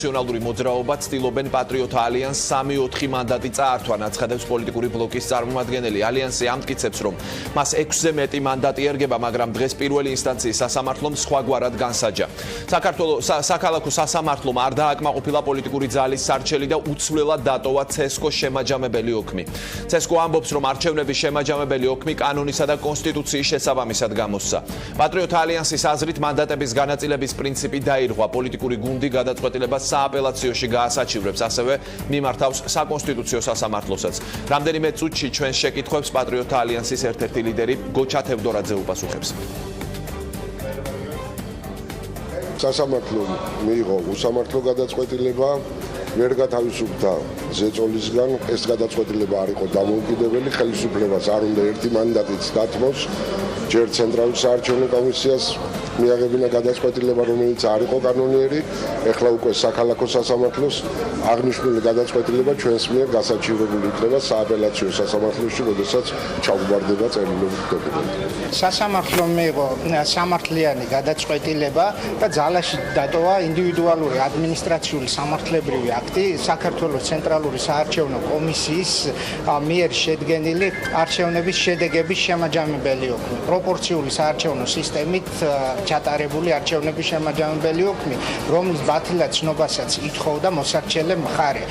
ნაციონალური მოძრაობა ცდილობენ პატრიოტთა ალიანსს 3-4 მანდატი წაართვა, აცხადებს პოლიტიკური ბლოკის წარმომადგენელი. ალიანსი ამტკიცებს, რომ მას 6-ზე მეტი მანდატი ერგება, მაგრამ დღეს პირველი ინსტანციის სასამართლომ სხვაგვარად განსაჯა. საქალაქო სასამართლომ არ დააკმაყოფილა პოლიტიკური ძალის სარჩელი და უცვლელად დატოვა ცესკოს შემაჯამებელი ოქმი. ცესკო ამბობს, რომ არჩევნების შემაჯამებელი ოქმი კანონისა და კონსტიტუციის შესაბამისად გამოსცა. პატრიოტთა ალიანსის აზრით მანდატების განაწილების პრინციპი დაირღვა, პოლიტიკური გუნდი გადაწყვეტილებას სააპელაციოში გაასაჩივრებს, ასევე მიმართავს საკონსტიტუციო სასამართლოსაც. რამდენიმე წუთში ჩვენს შეკითხვებს პატრიოტთა ალიანსის ერთ-ერთი ლიდერი გოჩა თევდორაძე უპასუხებს. სასამართლომ მიიღო უსამართლო გადაწყვეტილება, ვერ გათავისუფლდა ზეწოლისგან, ეს გადაწყვეტილება არ იყო დამოუკიდებელი, ხელისუფლებას არ უნდა ერთი მანდატიც დათმოს, ჯერ ცენტრალურ საარჩევნო კომისიას მიაღებინა გადაწყვეტილება, რომელიც არ იყო კანონიერი, ეხლა უკვე საქალაქო სასამართლოს აღნიშნული გადაწყვეტილება ჩვენს მიერ გასაჩივრებული იქნება სააპელაციო სასამართლოში, როდესაც ჩაუბრდება წერილობით დოკუმენტი. სასამართლომ მიიღო სამართლიანი გადაწყვეტილება და ძალაში დატოვა ინდივიდუალური ადმინისტრაციული სამართლებრივი აქტი საქართველოს ცენტრალური საარჩევნო კომისიის მიერ შედგენილი არჩევნების შედეგების შემაჯამებელი ოქმი. პროპორციული საარჩევნო სისტემით ჩატარებული არჩევნების შემაჯამებელი ოქმი, რომლის ბათილად ცნობასაც ითხოვდა მოსარჩელე მხარე.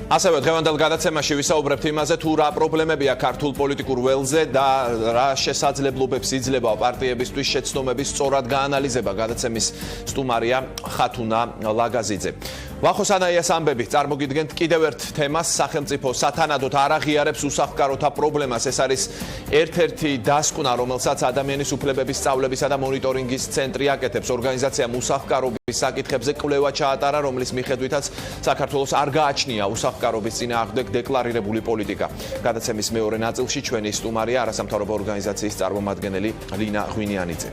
ასევე დღევანდელ გადაცემაში ვისაუბრებთ იმაზე, თუ რა პრობლემებია ქართულ პოლიტიკურ ველზე და რა შესაძლებლობებს იძლევა პარტიებისთვის შეცდომების სწორად გაანალიზება. გადაცემის სტუმარია ხათუნა ლაგაზიძე. ვახოს ანაიას ამბები წარმოგიდგენთ კიდევ ერთ თემას, სახელმწიფო სათანადოდ არ აღიარებს უსახლკაროთა პრობლემას. ეს არის ერთ-ერთი დასკვნა, რომელსაც ადამიანის უფლებების სწავლებისა და მონიტორინგის ცენტრი აკეთებს. ორგანიზაციამ უსახლკარობის საკითხებზე კვლევა ჩაატარა, რომლის მიხედვითაც საქართველოს არ გააჩნია უსახლკარობის წინააღმდეგ დეკლარირებული პოლიტიკა. გადაცემის მეორე ნაწილში ჩვენი სტუმარია არასამთავრობო ორგანიზაციის წარმომადგენელი ლინა ღვინიანიძე.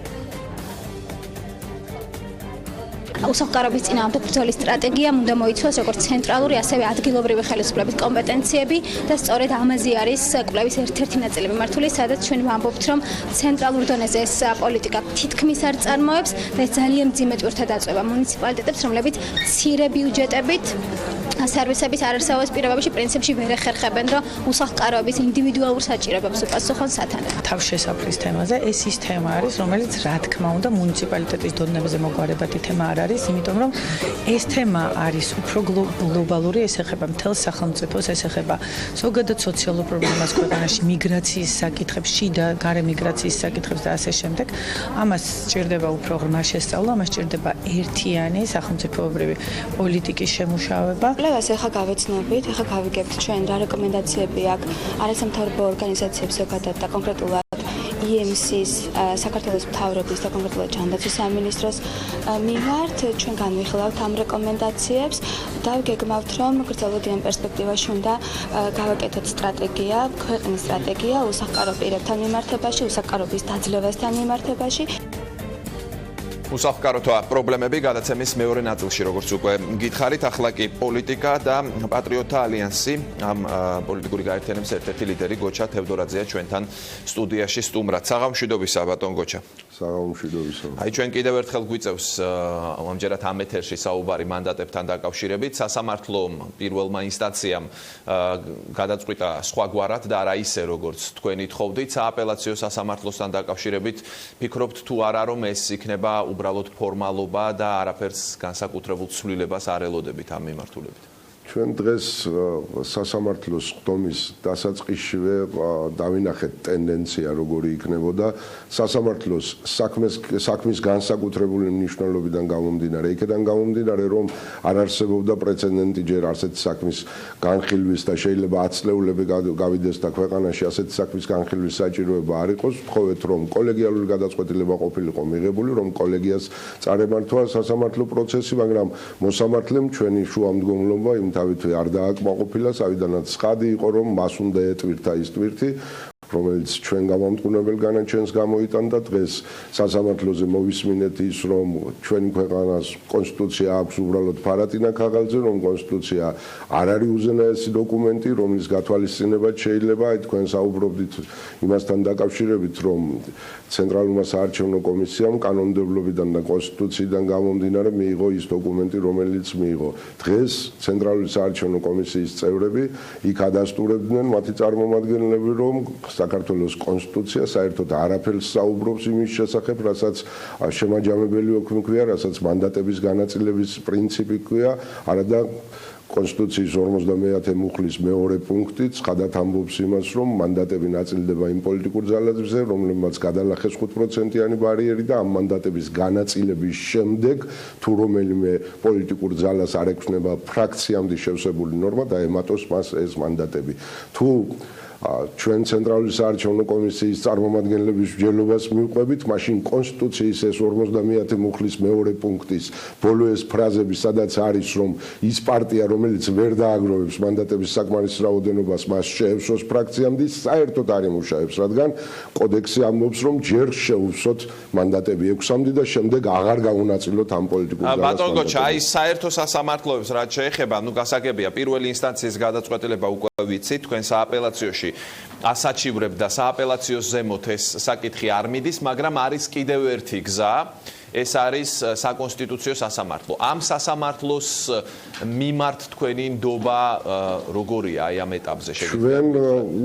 უსახლკარობის წინააღმდეგ ბრძოლის სტრატეგიამ უნდა მოიცვას როგორც ცენტრალური, ასევე ადგილობრივი ხელისუფლების კომპეტენციები და სწორედ ამაზე არის კვლევის ერთ-ერთი ნაწილი მიმართული, სადაც ჩვენ ვამბობთ, რომ ცენტრალურ დონეზე ეს პოლიტიკა თითქმის არ წარმოებს და ეს ძალიან მძიმე წვრთად აწვევა მუნიციპალიტეტებს, რომლებიც მცირე ბიუჯეტებით სერვისების არარსაუის პირობებში პრინციპში ვერ ეხერხებენ, რომ უსახლკაროების ინდივიდუალურ საჭიროებებს უპასუხონ სათანადოდ. თავშესაფრის თემაზე ეს ის თემა არის, რომელიც რა თქმა უნდა მუნიციპალიტეტის დონეზე მოგვარებადი თემა არ არის, იმიტომ რომ ეს თემა არის უფრო გლობალური, ეს ეხება მთელ სახელმწიფოს, ეს ეხება ზოგადად სოციალურ პრობლემას ქვეყანაში, მიგრაციის საკითხებს, შიდა გარე მიგრაციის საკითხებს და ასე შემდეგ. ამას სჭირდება უფრო ღრმა შესწავლა, ამას სჭირდება ერთიანი სახელმწიფოებრივი პოლიტიკის შემუშავება. კვლევას ახლა გავეცნობით, ახლა გავიგებთ ჩვენ რა რეკომენდაციები აქვს არასამთავრობო ორგანიზაციებს ზოგადად და კონკრეტულად EMC-ის საქართველოს მთავრობის და კონკრეტულად ჯანდაცვის სამინისტროს მიმართ ჩვენ განვიხილავთ ამ რეკომენდაციებს და გეგმავთ, რომ გრძელვადიან პერსპექტივაში უნდა გავაკეთოთ სტრატეგია, ქვეყნის სტრატეგია უსახლკარო პირებთან მიმართებაში, უსახლკარობის დაძლევასთან მიმართებაში. უსახლკაროთა პრობლემები გადაცემის მეორე ნაწილში, როგორც უკვე გითხარით, ახლა კი პოლიტიკა და პატრიოტთა ალიანსი. ამ პოლიტიკური გაერთიანების ერთ-ერთი ლიდერი გოჩა თევდორაძეა ჩვენთან სტუდიაში სტუმრად. საღამშვიდობისა, ბატონ გოჩა. საღამშვიდობისა. აი ჩვენ კიდევ ერთხელ გვიწევს ამჯერად ამ ეთერში საუბარი მანდატებთან დაკავშირებით. სასამართლო პირველმა ინსტანციამ გადაწყვიტა სხვაგვარად და არა ისე, როგორც თქვენ ითხოვდით. სააპელაციო სასამართლოსთან დაკავშირებით ფიქრობთ თუ არა, რომ ეს იქნება უბრალოდ ფორმალობა და არაფერს განსაკუთრებულ ცვლილებას არ ელოდებით ამ მიმართულებით. ჩვენ დღეს სასამართლოს ხდომის დასაწყისშივე დავინახეთ ტენდენცია, როგორი იქნებოდა სასამართლოს საქმის განსაკუთრებული მნიშვნელობიდან გამომდინარე, იქიდან გამომდინარე, რომ არ არსებობდა პრეცედენტი ჯერ ასეთი საქმის განხილვის და შეიძლება ათწლეულები გავიდეს და ქვეყანაში ასეთი საქმის განხილვის საჭიროება არ იყოს, ვთხოვეთ, რომ კოლეგიალური გადაწყვეტილება ყოფილიყო მიღებული, რომ კოლეგიას წარემართვა სასამართლო პროცესი, მაგრამ მოსამართლემ ჩვენი შუამდგომლობა იმ თავით არ დააკმაყოფილა, ავიდანაც ცხადი იყო, რომ მას უნდა ეტვირთა ის ტვირთი, რომელიც ჩვენ გამომტყუნებელ განაჩენს გამოიტანდა დღეს სასამართლოზე მოვისმინეთ ის რომ ჩვენი ქვეყანას კონსტიტუცია აქვს უბრალოდ ფარატინა ქაღალდზე რომ კონსტიტუცია არ არის უზენაესი დოკუმენტი რომლის გათვალისწინებაც შეიძლება აი თქვენ საუბრობდით იმასთან დაკავშირებით რომ ცენტრალურმა საარჩევნო კომისიამ კანონმდებლობიდან და კონსტიტუციიდან გამომდინარე მიიღო ის დოკუმენტი რომელიც მიიღო დღეს ცენტრალური საარჩევნო კომისიის წევრები იქ ადასტურებდნენ მათი წარმომადგენლები რომ საქართველოს კონსტიტუცია საერთოდ არაფერს საუბრობს იმის შესახებ, რასაც შემაჯამებელი ოქმი, რასაც მანდატების განაწილების პრინციპი ქვია, არადა კონსტიტუციის 50-ე მუხლის მეორე პუნქტი ცხადად ამბობს იმას, რომ მანდატები ნაწილდება იმ პოლიტიკურ ძალებზე, რომლებმაც გადალახეს 5%-იანი ბარიერი და ამ მანდატების განაწილების შემდეგ თუ რომელიმე პოლიტიკურ ძალას არ ექვსნება ფრაქციამდე შევსებული ნორმა და ემატოს მას ეს მანდატები. თუ ჩვენ ცენტრალური საარჩევნო კომისიის წარმომადგენლების მსჯელობას მივყვებით, მაშინ კონსტიტუციის ეს 50-ე მუხლის მეორე პუნქტის ბოლო ეს ფრაზები, სადაც არის, რომ ის პარტია, რომელიც ვერ დააგროვებს მანდატების საკმარის რაოდენობას, მას შეევსოს ფრაქციამდე, საერთოდ არ იმუშავებს, რადგან კოდექსი ამბობს, რომ ჯერ შეუვსოთ მანდატები 6-მდე და შემდეგ აღარ გაუნაწილოთ ამ პოლიტიკურ ძალას. ბატონ გოჩა, აი საერთო სასამართლოებს რაც შეეხება, გასაგებია პირველი ინსტანციის გადაწყვეტილება უკვე ვიცით, თქვენ სააპელაციოში ასაჩივრებთ და სააპელაციოს ზემოთ ეს საკითხი არ მიდის, მაგრამ არის კიდევ ერთი გზა, ეს არის საკონსტიტუციო სასამართლო. ამ სასამართლოს მიმართ თქვენი ნდობა როგორია აი ამ ეტაპზე შეგიძლიათ? ჩვენ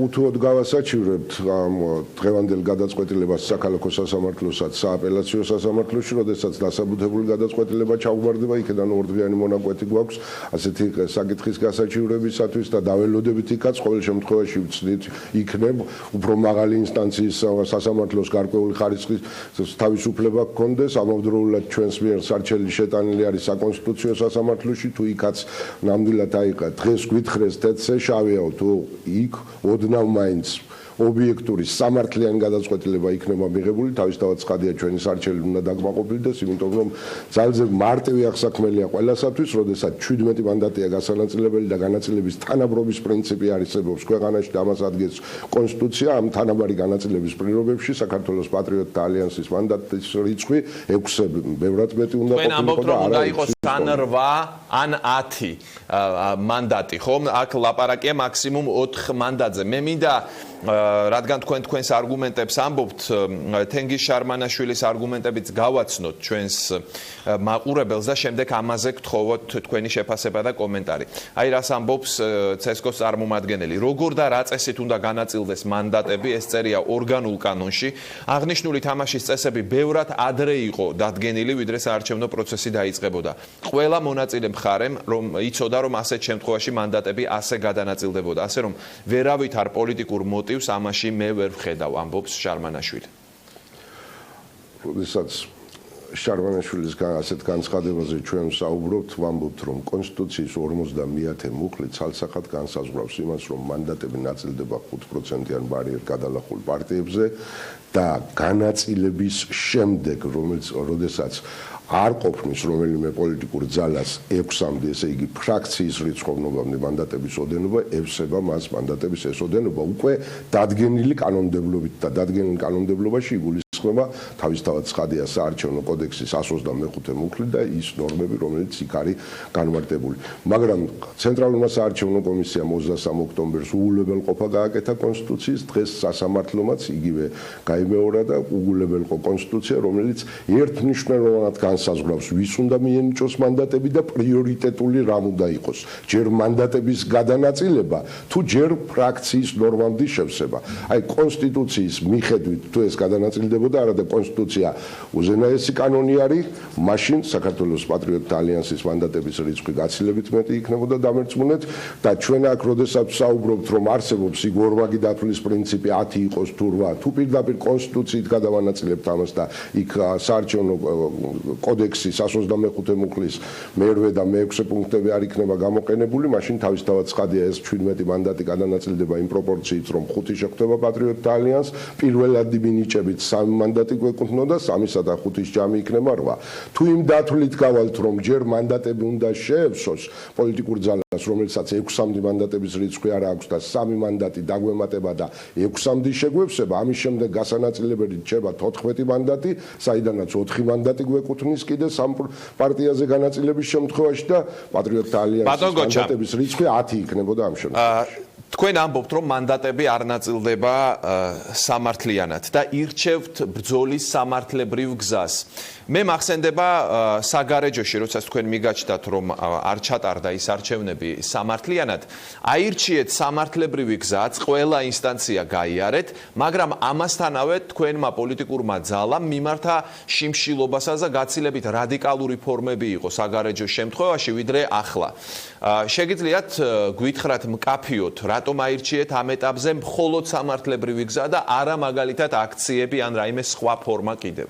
უთუოდ გავასაჩივრებთ ამ დღევანდელ გადაწყვეტილებას საქალაქო სასამართლოსაც სააპელაციო სასამართლოში, როდესაც დასაბუთებული გადაწყვეტილება ჩაუვარდება, იქიდან ორდღიანი მონაკვეთი გვაქვს ასეთი საკითხის გასაჩივრებისათვის და დაველოდებით იქაც ყოველ შემთხვევაში ვცდით იქნებ უფრო მაღალი ინსტანციის სასამართლოს გარკვეული ხარისხის თავისუფლება გქონდეს ამავდროულად ჩვენს მიერ სარჩელი შეტანილი არის საკონსტიტუციო სასამართლოში თუ იქაც ნამდვილად აიყა დღეს გვითხრეს თეთრზე შავიაო თუ იქ ოდნავ მაინც ობიექტური სამართლიანი გადაწყვეტილება იქნება მიღებული, თავისთავად ცხადია ჩვენი სარჩელი უნდა დაკმაყოფილდეს, იმიტომ რომ ძალზე მარტივი აღსაქმელია ყველასათვის, როდესაც 17 მანდატია გასანაწილებელი და განაწილების თანაბრობის პრინციპი არსებობს ქვეყანაში და ამას ადგენს კონსტიტუცია, ამ თანაბარი განაწილების პირობებში საქართველოს პატრიოტთა ალიანსის მანდატის რიცხვი 6-ზე ბევრად მეტი უნდა ყოფილიყო და არა იყოს ან 8 ან 10 მანდატი, ხომ? აქ ლაპარაკია მაქსიმუმ 4 მანდატზე. მე მინდა რადგან თქვენს არგუმენტებს ამბობთ, თენგიზ შარმანაშვილის არგუმენტებიც გავაცნოთ ჩვენს მაყურებელს და შემდეგ ამაზე გთხოვოთ თქვენი შეფასება და კომენტარი. აი რას ამბობს ცესკოს წარმომადგენელი, როგორ და რა წესით უნდა განაწილდეს მანდატები, ეს წერია ორგანულ კანონში. აღნიშნული თამაშის წესები ბევრად ადრე იყო დადგენილი, ვიდრე საარჩევნო პროცესი დაიწყებოდა. ყველა მონაწილე მხარემ რომ იცოდა, რომ ასეთ შემთხვევაში მანდატები ასე გადანაწილდებოდა, ასე რომ ვერავით არ პოლიტიკურ მოტივს ამაში მე ვერ ვხედავ, ამბობს შარმანაშვილი. როდესაც შარმანაშვილის ასეთ განცხადებაზე ჩვენ საუბრობთ, ვამბობთ, რომ კონსტიტუციის 50-ე მუხლი ცალსახად განსაზღვრავს იმას, რომ მანდატები ნაწილდება 5%-იან ბარიერს გადალახულ პარტიებზე და განაწილების შემდეგ, როდესაც არ ყოფნის რომელიმე პოლიტიკურ ძალას 6-მდე, ესე იგი ფრაქციის რიცხოვნობამდე მანდატების ოდენობა ევსება მას მანდატების ეს ოდენობა უკვე დადგენილი კანონმდებლობით და დადგენილ კანონმდებლობაში იგულისხმება თავისთავად ცხადია საარჩევნო კოდექსის 125 მუხლი და ის ნორმები, რომელიც იქ არის განმარტებული. მაგრამ ცენტრალურმა საარჩევნო კომისიამ 23 ოქტომბერს უულებელყოფა გააკეთა კონსტიტუციის, დღეს სასამართლომაც იგივე გაიმეორა და უულებელყო კონსტიტუცია, რომელიც ერთმნიშვნელოვნად განსაზღვრავს, ვის უნდა მიენიჭოს მანდატები და პრიორიტეტული რამ უნდა იყოს. ჯერ მანდატების გადანაწილება, თუ ჯერ ფრაქციის ნორმამდე შევსება. აი კონსტიტუციის მიხედვით თუ ეს გადანაწილდებოდა, არადა კონსტიტუცია უზენაესი კანონი არის, მაშინ საქართველოს პატრიოტთა ალიანსის მანდატების რიცხვი გაცილებით მეტი იქნებოდა დამერწმუნეთ და ჩვენ აქ როდესაც საუბრობთ, რომ არსებობს იქ ორმაგი დათვლის პრინციპი 10 იყოს თუ 8, თუ პირდაპირ კონსტიტუციით გადავანაწილებთ ამას და იქ საარჩევნო კოდექსის 125 მუხლის მე-8 და მე-6 პუნქტები არ იქნება გამოყენებული, მაშინ თავისთავად ცხადია ეს 17 მანდატი გადანაწილდება იმ პროპორციით, რომ 5 შეხვდება პატრიოტთა ალიანსს, პირველადი მინიჭებით 3 მანდატი გვეკუთვნოდა, 3-სა და 5-ის ჯამი იქნება 8. თუ იმ დათვლით გავალთ, რომ ჯერ მანდატები უნდა შეევსოს პოლიტიკურ ძალას, რომელსაც 6-მდე მანდატების რიცხვი არ აქვს და 3 მანდატი დაგვემატება და 6-მდე შეგვევსება, ამის შემდეგ გასანაწილებელი რჩება 14 მანდატი, საიდანაც 4 მანდატი გვეკუთვნის კიდე სამ პარტიაზე განაწილების შემთხვევაში და პატრიოტთა ალიანსის მანდატების რიცხვი 10 იქნებოდა ამ შემთხვევაში. თქვენ ამბობთ, რომ მანდატები არ ნაწილდება სამართლიანად და ირჩევთ ბრძოლის სამართლებრივ გზას. მე მახსენდება საგარეჯოში, როდესაც თქვენ მიგაჩნდათ, რომ არ ჩატარდა ის არჩევნები სამართლიანად, აირჩიეთ სამართლებრივი გზაც, ყველა ინსტანცია გაიარეთ, მაგრამ ამასთანავე თქვენმა პოლიტიკურმა ძალამ მიმართა შიმშილობასაც და გაცილებით რადიკალური ფორმები იყო საგარეჯოს შემთხვევაში, ვიდრე ახლა. შეგიძლიათ გვითხრათ მკაფიოდ, რატომ აირჩიეთ ამ ეტაპზე მხოლოდ სამართლებრივი გზა და არა მაგალითად აქციები ან რაიმე სხვა ფორმა კიდევ?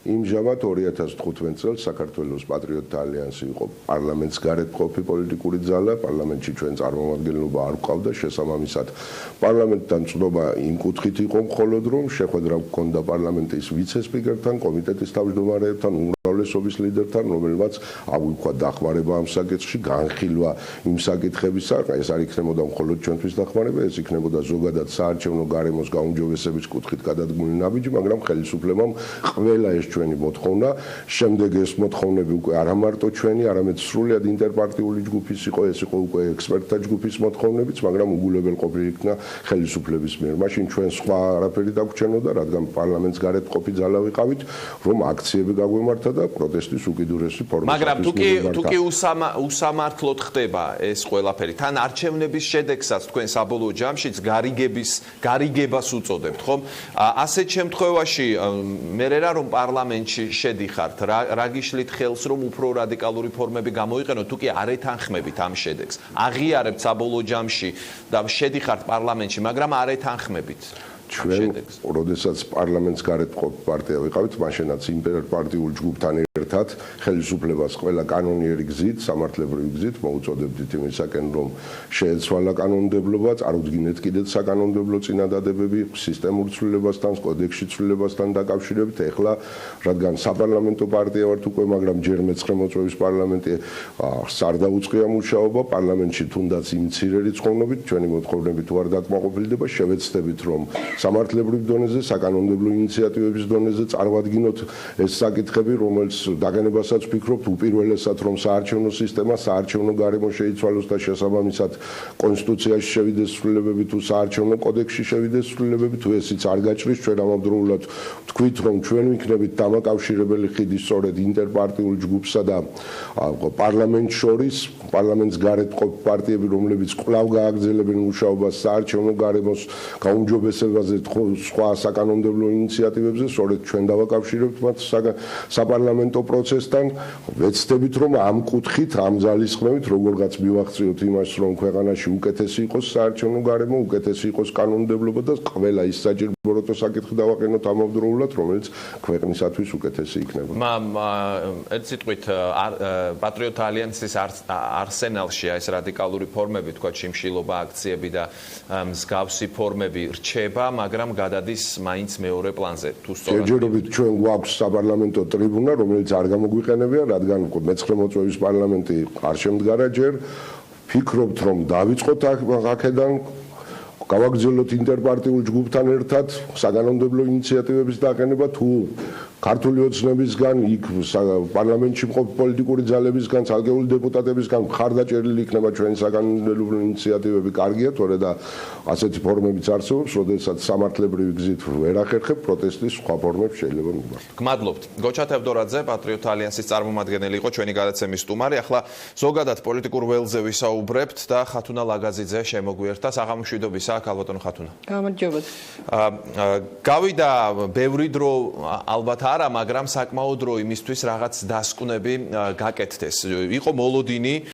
იმჟამად 2015 წელს საქართველოს პატრიოტთა ალიანსი იყო პარლამენტს გარეთ მყოფი პოლიტიკური ძალა, პარლამენტში ჩვენ წარმომადგენლობა არ გვყავდა, შესაბამისად პარლამენტთან წვდობა იმ კუთხით იყო მხოლოდ რომ შეხვედრა გქონდა პარლამენტის ვიცე-სპიკერთან, კომიტეტის თავმჯდომარეებთან, უმრავლესობის ლიდერთან, რომელმაც აგვიქვა დახმარება ამ საკითხში, განხილვა იმ საკითხებისა, ეს არ იქნებოდა მხოლოდ ჩვენთვის დახმარება, ეს იქნებოდა ზოგადად საარჩევნო გარემოს გაუმჯობესების კუთხით გადადგმული ნაბიჯი, მაგრამ ხელისუფლებამ ყველა ეს ჩვენი მოთხოვნა, შემდეგ ეს მოთხოვნები უკვე არა მარტო ჩვენი, არამედ სრულად ინტერპარტიული ჯგუფის იყო, ეს იყო უკვე ექსპერტთა ჯგუფის მოთხოვნებიც, მაგრამ უგულებელ ყოფილი იქნა ხელისუფლების მიერ. მაშინ ჩვენ სხვა არაფერი დაგვრჩენოდა, რადგან პარლამენტს გარეთ ყოფი ძალა ვიყავით, რომ აქციები გაგვემართა და პროტესტის უკიდურესი ფორმა. მაგრამ თუ კი უსამართლოდ ხდება ეს ყველაფერი, თან არჩევნების შედეგსაც თქვენ საბოლოო ჯამშიც გარიგებას უწოდებთ, ხომ? ასეთ შემთხვევაში მე რა რომ პარლამენტში შედიხართ, რა გიშლით ხელს, რომ უფრო რადიკალური ფორმები გამოიყენოთ, თუ კი არ ეთანხმებით ამ შედეგს. აღიარებთ საბოლოო ჯამში და შედიხართ პარლამენტში, მაგრამ არ ეთანხმებით. ჩვენ, როდესაც პარლამენტს გარეთ მყოფი პარტია ვიყავით, მაშინაც იმპერპარტიულ ჯგუფთან ერთად ხელისუფლებას ყველა კანონიერი გზით, სამართლებრივი გზით მოუწოდებდით იმისაკენ, რომ შეეცვალა კანონმდებლობა, წარუდგინეთ კიდეც საკანონმდებლო წინადადებები სისტემურ ცვლილებასთან, კოდექსში ცვლილებასთან დაკავშირებით. ეხლა, რადგან საპარლამენტო პარტია ვართ უკვე, მაგრამ ჯერ მეცხრე მოწვევის პარლამენტი არ დაუწყია მუშაობა, პარლამენტში თუნდაც იმ მცირე რიცხოვნობით, ჩვენი მოთხოვნები თუ არ დაკმაყოფილდება, შევეცდებით, რომ სამართლებრივ დონეზე, საკანონმდებლო ინიციატივების დონეზე წარმოვადგინოთ ეს საკითხები, რომელიც დაგენებასაც ვფიქრობთ უპირველესად, რომ საარჩევნო სისტემა, საარჩევნო გარემო შეიცვალოს და შესაბამისად კონსტიტუციაში შევიდეს ცვლილებები თუ საარჩევნო კოდექსში შევიდეს ცვლილებები, თუ ესიც არ გაჭრის, ჩვენ ამავდროულად ვთქვით, რომ ჩვენ ვიქნებით დამაკავშირებელი ხიდი სწორედ ინტერპარტიულ ჯგუფსა და პარლამენტს შორის, პარლამენტს გარეთ მყოფი პარტიები, რომლებიც კვლავ გააგრძელებენ მუშაობას საარჩევნო გარემოს გაუმჯობესებაზე, სხვა საკანონმდებლო ინიციატივებზე, სწორედ ჩვენ დავაკავშირებთ მათ საპარლამენტო პროცესთან, ვეცდებით, რომ ამ კუთხით, ამ ძალისხმევით, როგორღაც მივახციოთ იმას, რომ ქვეყანაში უკეთესი იყოს საარჩევნო გარემო, უკეთესი იყოს კანონმდებლობა და ყველა ის საჭიროებო საკითხი დავაყენოთ ამავდროულად, რომელიც ქვეყნისათვის უკეთესი იქნება. ერთ სიტყვით, პატრიოტთა ალიანსის არსენალშია ეს რადიკალური ფორმები, თქვა შიმშილობა, აქციები და მსგავსი ფორმები რჩება, მაგრამ გადადის მაინც მეორე პლანზე. თუ სწორად ჯერჯერობით ჩვენ გვაქვს საპარლამენტო ტრიბუნა, რომელიც არ გამოგვიყენებია, რადგან მეცხრე მოწვევის პარლამენტი არ შემდგარა ჯერ. ფიქრობთ, რომ დავიწყოთ აქედან, გავაგრძელოთ ინტერპარტიულ ჯგუფთან ერთად საკანონმდებლო ინიციატივების დაყენება, თუ ქართული ოცნებისგან, იქ პარლამენტში მყოფი პოლიტიკური ძალებისგან, ცალკეული დეპუტატებისგან მხარდაჭერილი იქნება ჩვენი საკანონმდებლო ინიციატივები, კარგია, თორე და ასეთი ფორმებიც არსებობს, როდესაც სამართლებრივი გზით ვერ ახერხებ, პროტესტის სხვა ფორმებს შეიძლება მივმართოთ. გმადლობთ. გოჩა თევდორაძე, პატრიოტთა ალიანსის წარმომადგენელი იყო ჩვენი გადაცემის სტუმარი. ახლა ზოგადად პოლიტიკურ ველზე ვისაუბრებთ და ხათუნა ლაგაზიძე შემოგვიერთდა. საღამომშვიდობისა, ქალბატონო ხათუნა. გამარჯობათ. გავიდა ბევრი დრო ალბათ არა, მაგრამ საკმაო დრო იმისთვის რაღაც დასკვნები გაკეთდეს. იყო მოლოდინი